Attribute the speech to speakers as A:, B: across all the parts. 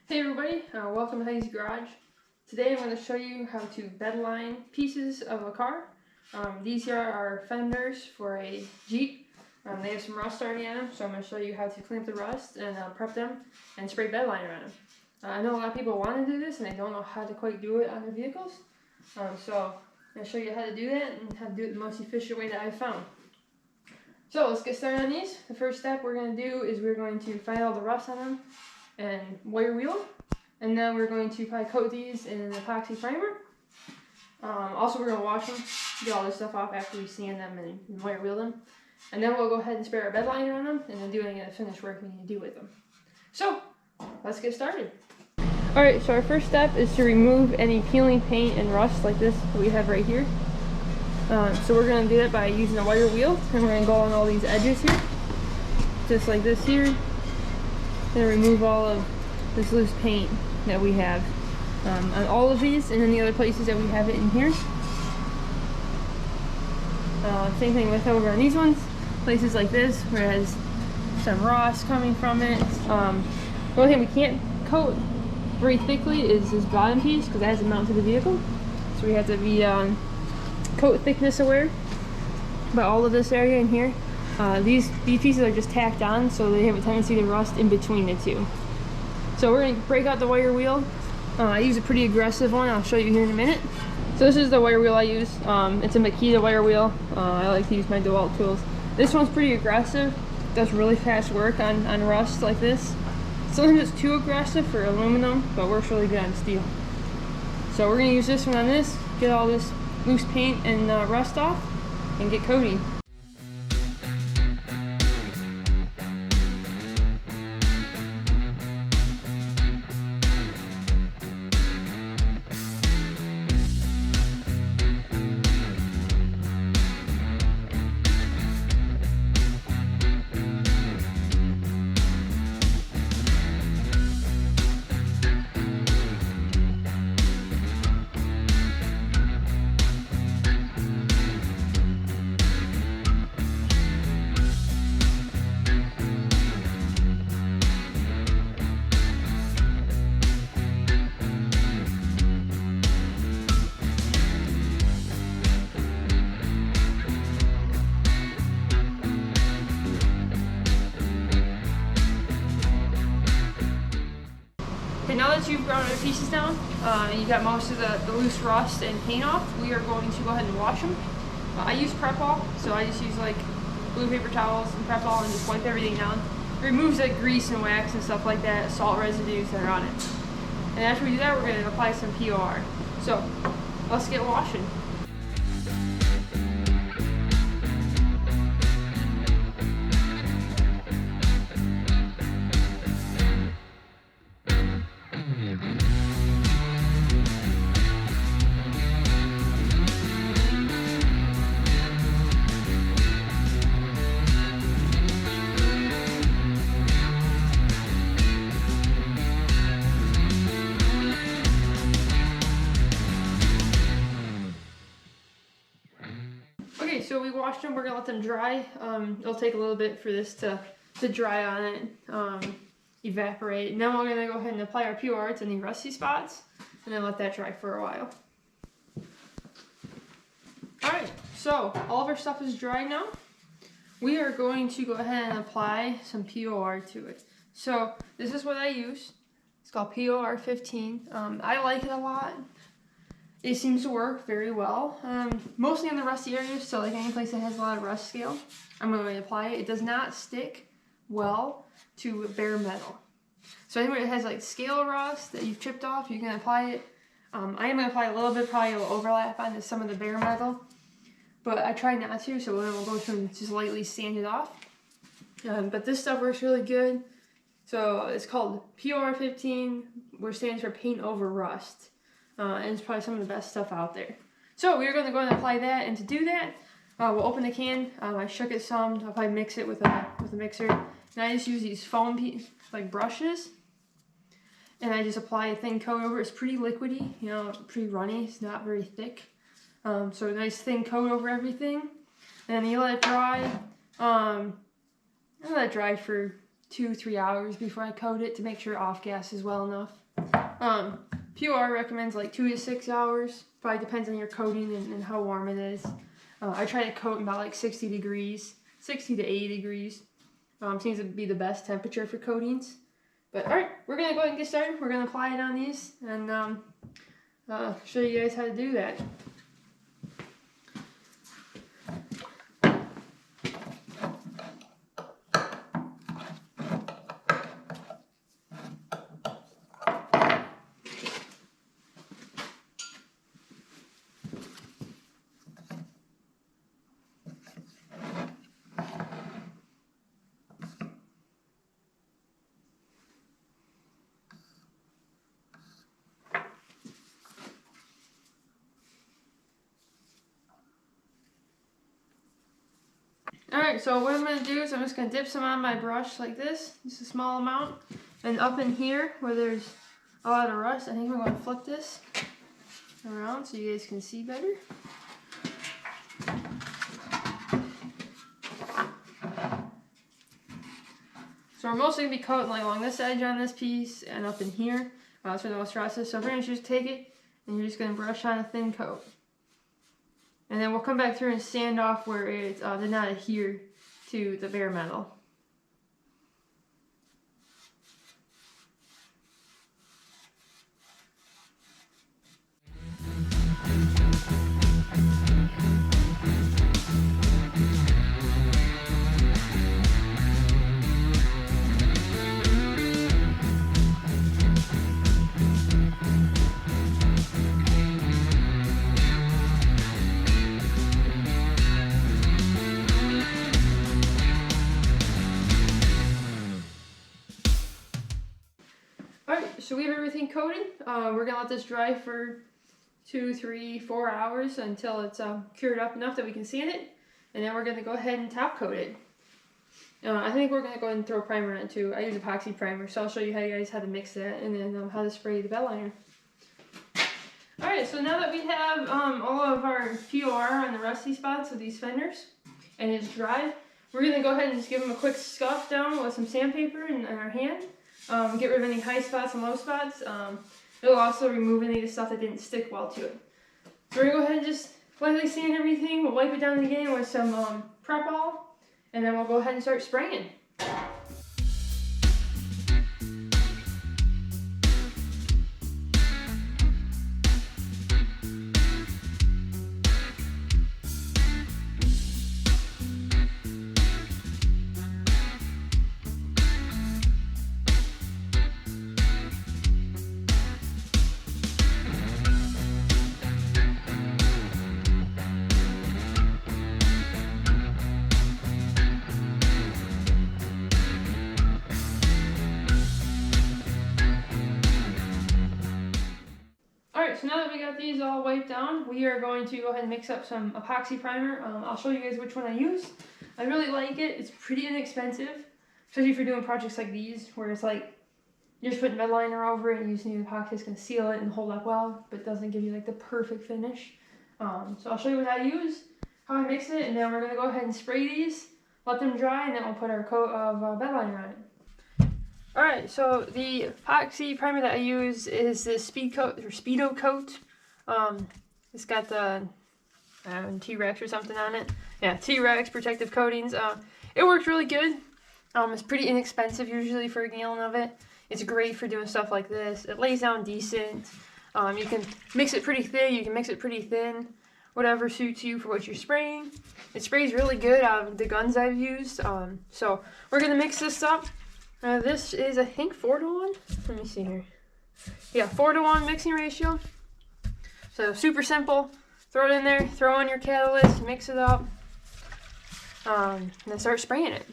A: Hey everybody, welcome to Heidi's Garage. Today I'm going to show you how to bedline pieces of a car. These here are fenders for a Jeep. They have some rust already on them, so I'm going to show you how to clean up the rust and prep them and spray bedliner on them. I know a lot of people want to do this and they don't know how to quite do it on their vehicles. So I'm going to show you how to do that and how to do it the most efficient way that I've found. So let's get started on these. The first step we're going to do is we're going to find all the rust on them and wire wheel them. And then we're going to probably coat these in an epoxy primer. Also we're going to wash them, get all this stuff off after we sand them and wire wheel them. And then we'll go ahead and spray our bed liner on them and then do any of the finished work we need to do with them. So, let's get started. Alright, so our first step is to remove any peeling paint and rust like this that we have right here. So we're going to do that by using a wire wheel, and we're going to go on all these edges here, just like this here. And remove all of this loose paint that we have on all of these and then the other places that we have it in here. Same thing with over on these ones, places like this where it has some rust coming from it. The only thing we can't coat very thickly is this bottom piece because that has to mount to the vehicle. So we have to be coat thickness aware. But all of this area in here, these pieces are just tacked on, so they have a tendency to rust in between the two. So we're going to break out the wire wheel. I use a pretty aggressive one. I'll show you here in a minute. So this is the wire wheel I use. It's a Makita wire wheel. I like to use my DeWalt tools. This one's pretty aggressive. Does really fast work on rust like this. Sometimes it's too aggressive for aluminum, but works really good on steel. So we're going to use this one on this, get all this loose paint and rust off, and get coating. Okay, now that you've ground the pieces down, and you got most of the loose rust and paint off, we are going to go ahead and wash them. I use prep all, so I just use like blue paper towels and prep all and just wipe everything down. It removes like grease and wax and stuff like that, salt residues that are on it. And after we do that, we're going to apply some POR. So, let's get washing. Okay, so we washed them. We're gonna let them dry. It'll take a little bit for this to dry on it, evaporate. And then we're gonna go ahead and apply our POR to any rusty spots, and then let that dry for a while. All right, so all of our stuff is dry now. We are going to go ahead and apply some POR to it. So this is what I use. It's called POR 15. I like it a lot. It seems to work very well, mostly in the rusty areas, so like any place that has a lot of rust scale, I'm going to apply it. It does not stick well to bare metal. So anywhere that has like scale rust that you've chipped off, you can apply it. I am going to apply a little bit, probably will overlap onto some of the bare metal, but I try not to, so then we'll go through and just lightly sand it off. But this stuff works really good. So it's called POR 15, which stands for paint over rust. And it's probably some of the best stuff out there. So we're going to go ahead and apply that, and to do that, we'll open the can. I shook it some. I'll probably mix it with a mixer. And I just use these foam like brushes, and I just apply a thin coat over. It's pretty liquidy, you know, pretty runny. It's not very thick. So a nice thin coat over everything. And then you let it dry. I let it dry for 2-3 hours before I coat it to make sure off gas is well enough. POR recommends like 2 to 6 hours. Probably depends on your coating and how warm it is. I try to coat in about like 60 degrees, 60 to 80 degrees. Seems to be the best temperature for coatings. But alright, we're going to go ahead and get started. We're going to apply it on these and show you guys how to do that. Alright, so what I'm going to do is I'm just going to dip some on my brush like this, just a small amount. And up in here where there's a lot of rust, I think we're going to flip this around so you guys can see better. So we're mostly going to be coating like along this edge on this piece and up in here. That's where the most rust is. So we're going to just take it and you're just going to brush on a thin coat. And then we'll come back through and sand off where it did not adhere to the bare metal. Alright, so we have everything coated. We're going to let this dry for 2, 3, 4 hours until it's cured up enough that we can sand it. And then we're going to go ahead and top coat it. I think we're going to go ahead and throw a primer on it too. I use epoxy primer, so I'll show you guys how to mix that and then how to spray the bed liner. Alright, so now that we have all of our POR on the rusty spots of these fenders and it's dry, we're going to go ahead and just give them a quick scuff down with some sandpaper in our hand. Get rid of any high spots and low spots. It'll also remove any of the stuff that didn't stick well to it. So we're going to go ahead and just lightly sand everything. We'll wipe it down again with some prep all, and then we'll go ahead and start spraying. Alright, so now that we got these all wiped down, we are going to go ahead and mix up some epoxy primer. I'll show you guys which one I use. I really like it. It's pretty inexpensive, especially if you're doing projects like these, where it's like, you're just putting bed liner over it and using the epoxy is going to seal it and hold up well, but doesn't give you like the perfect finish. So I'll show you what I use, how I mix it, and then we're going to go ahead and spray these, let them dry, and then we'll put our coat of bed liner on it. Alright, so the epoxy primer that I use is the Speedo Coat. It's got the T-Rex or something on it. Yeah, T-Rex protective coatings. It works really good. It's pretty inexpensive usually for a gallon of it. It's great for doing stuff like this. It lays down decent. You can mix it pretty thick, you can mix it pretty thin. Whatever suits you for what you're spraying. It sprays really good out of the guns I've used. So we're going to mix this up. This is, I think, 4-to-1. Let me see here. Yeah, 4-to-1 mixing ratio. So super simple. Throw it in there, throw in your catalyst, mix it up, and then start spraying it.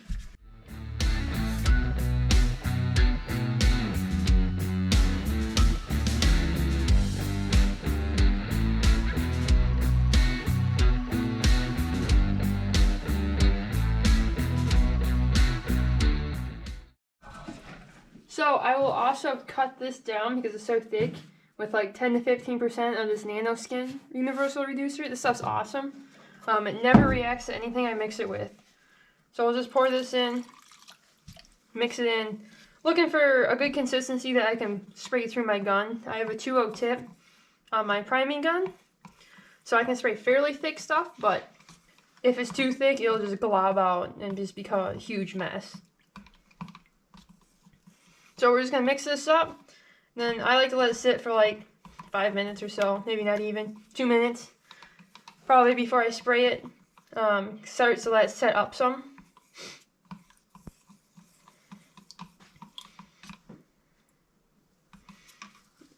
A: So I will also cut this down because it's so thick with like 10 to 15% of this nano skin universal reducer. This stuff's awesome. It never reacts to anything I mix it with. So we'll just pour this in mix it in. Looking for a good consistency that I can spray through my gun. I have a 2/0 tip on my priming gun, so I can spray fairly thick stuff, but if it's too thick, it'll just glob out and just become a huge mess. So we're just gonna mix this up. Then I like to let it sit for like 5 minutes or so, maybe not even 2 minutes, probably before I spray it. Starts to let it set up some.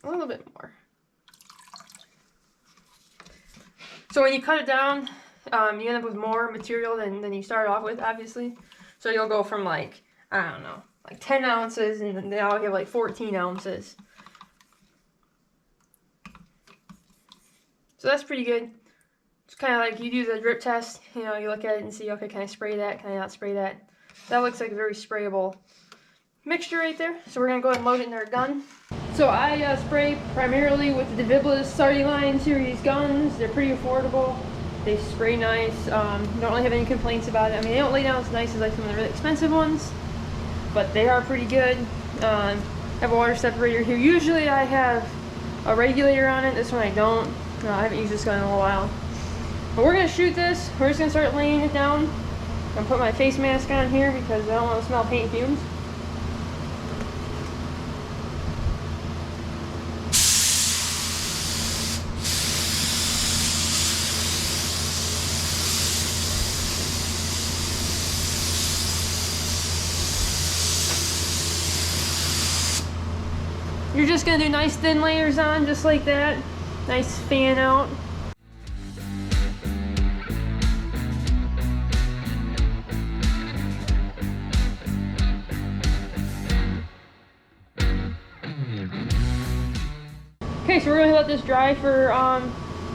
A: A little bit more. So when you cut it down, you end up with more material than you started off with, obviously. So you'll go from like, I don't know, like 10 ounces, and now you have like 14 ounces. So that's pretty good. It's kind of like you do the drip test, you know, you look at it and see, okay, can I spray that? Can I not spray that? That looks like a very sprayable mixture right there. So we're going to go ahead and load it in our gun. So I spray primarily with the Diviblis 30-line series guns. They're pretty affordable. They spray nice. Don't really have any complaints about it. I mean, they don't lay down as nice as like some of the really expensive ones, but they are pretty good. I have a water separator here. Usually I have a regulator on it. This one I don't. I haven't used this gun in a while. But we're going to shoot this. We're just going to start laying it down. I'm going to put my face mask on here because I don't want to smell paint fumes. You're just going to do nice thin layers on, just like that. Nice fan out. Okay, so we're going to let this dry for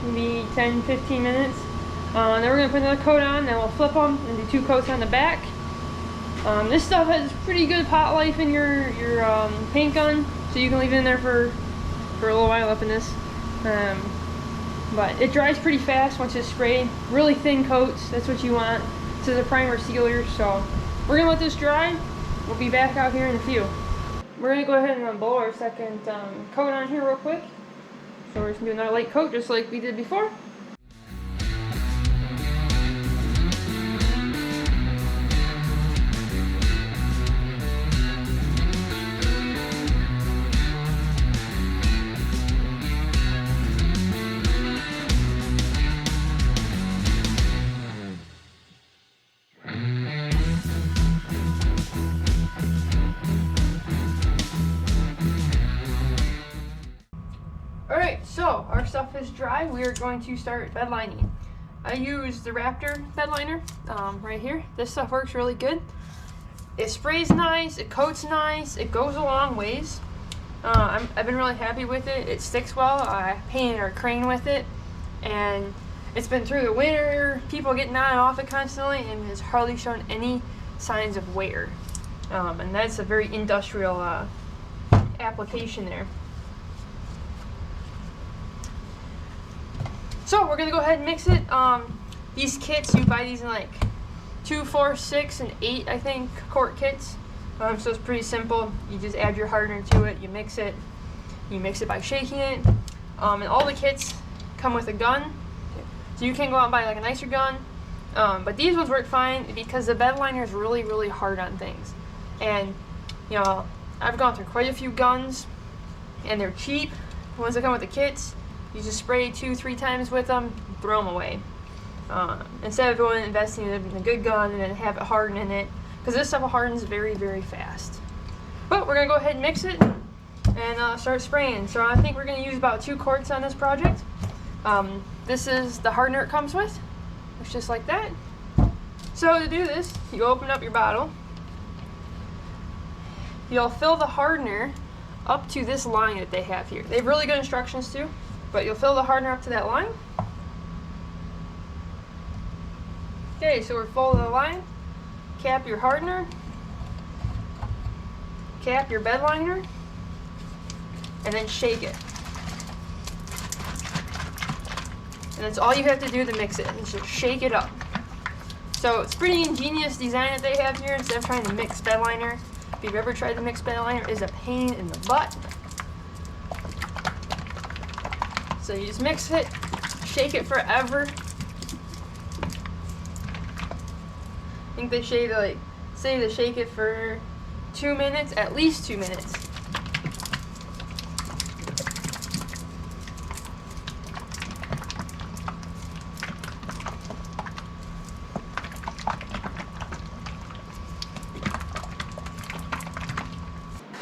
A: maybe 10-15 minutes. Then we're going to put another coat on, then we'll flip them and do 2 coats on the back. This stuff has pretty good pot life in your paint gun, so you can leave it in there for a little while up in this. But it dries pretty fast once it's sprayed. Really thin coats, that's what you want. This is a primer sealer, so we're going to let this dry. We'll be back out here in a few. We're going to go ahead and blow our second coat on here real quick. So we're just going to do another light coat just like we did before. Alright, so our stuff is dry. We are going to start bed lining. I use the Raptor bed liner right here. This stuff works really good. It sprays nice, it coats nice, it goes a long ways. I've been really happy with it. It sticks well. I painted our crane with it, and it's been through the winter, people getting on and off it constantly, and has hardly shown any signs of wear. And that's a very industrial application there. So we're gonna go ahead and mix it. These kits, you buy these in like 2, 4, 6, and 8, I think, quart kits. So it's pretty simple. You just add your hardener to it, you mix it. You mix it by shaking it. And all the kits come with a gun. So you can go out and buy like a nicer gun. But these ones work fine because the bed liner is really, really hard on things. And, you know, I've gone through quite a few guns, and they're cheap. The ones that come with the kits, you just spray 2-3 times with them, throw them away. Instead of going and investing in a good gun and then have it harden in it, because this stuff hardens very, very fast. But we're going to go ahead and mix it and start spraying. So I think we're going to use about 2 quarts on this project. This is the hardener it comes with. It's just like that. So to do this, you open up your bottle. You'll fill the hardener up to this line that they have here. They have really good instructions too, but you'll fill the hardener up to that line. Okay, so we're full of the line. Cap your hardener. Cap your bed liner. And then shake it. And that's all you have to do to mix it, is just shake it up. So it's pretty ingenious design that they have here. Instead of trying to mix bed liner, if you've ever tried to mix bed liner, is a pain in the butt. So you just mix it, shake it forever. I think they say to shake it for 2 minutes, at least 2 minutes.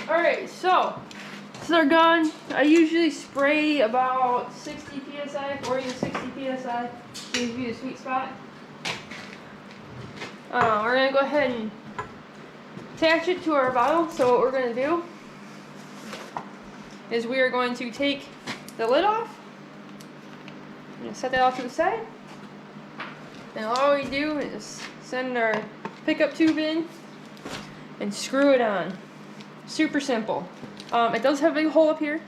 A: Alright, so this is our gun. I usually spray about 60 psi, 40 to 60 psi. Seems to be the sweet spot. We're going to go ahead and attach it to our bottle. So what we're going to do is we are going to take the lid off. I'm going to set that off to the side. And all we do is send our pickup tube in and screw it on. Super simple. It does have a big hole up here.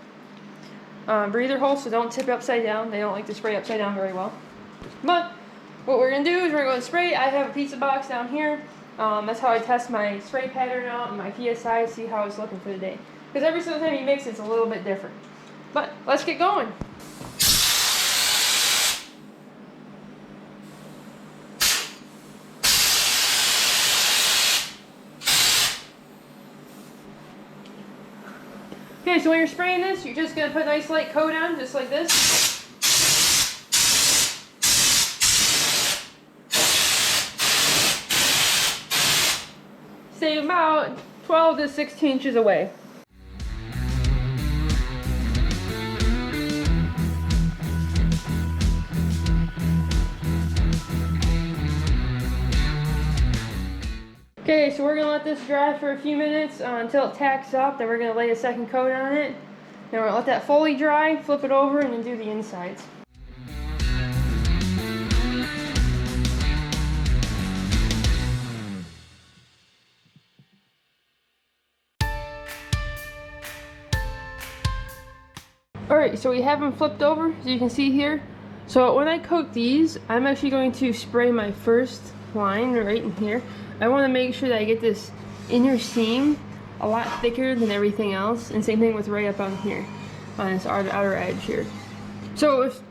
A: Breather hole, so don't tip it upside down. They don't like to spray upside down very well. But what we're going to do is we're going to spray. I have a pizza box down here. That's how I test my spray pattern out and my PSI to see how it's looking for the day. Because every single time you mix, it's a little bit different. But let's get going. Okay, so when you're spraying this, you're just going to put a nice light coat on, just like this. Stay about 12 to 16 inches away. Okay, so we're going to let this dry for a few minutes until it tacks up. Then we're going to lay a second coat on it. Then we're going to let that fully dry, flip it over, and then do the insides. Alright, so we have them flipped over, as you can see here. So when I coat these, I'm actually going to spray my first line right in here. I want to make sure that I get this inner seam a lot thicker than everything else, and same thing with right up on here, on this outer edge here. So if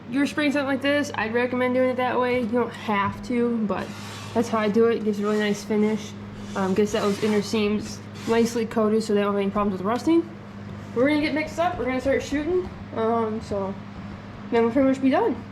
A: you're spraying something like this, I'd recommend doing it that way. You don't have to, but that's how I do it. It gives a really nice finish. Gets those inner seams nicely coated so they don't have any problems with rusting. We're going to get mixed up. We're going to start shooting. So then we'll pretty much be done.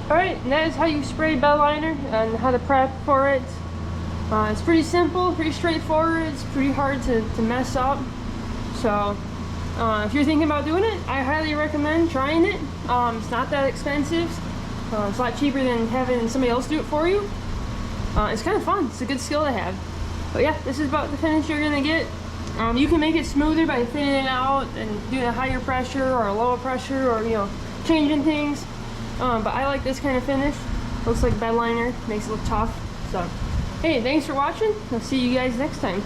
A: Alright, and that is how you spray bed liner and how to prep for it. It's pretty simple, pretty straightforward. It's pretty hard to mess up. So if you're thinking about doing it, I highly recommend trying it. It's not that expensive. It's a lot cheaper than having somebody else do it for you. It's kind of fun. It's a good skill to have. But yeah, this is about the finish you're going to get. You can make it smoother by thinning it out and doing a higher pressure or a lower pressure, or changing things. But I like this kind of finish. Looks like bed liner, makes it look tough. So, hey, thanks for watching. I'll see you guys next time.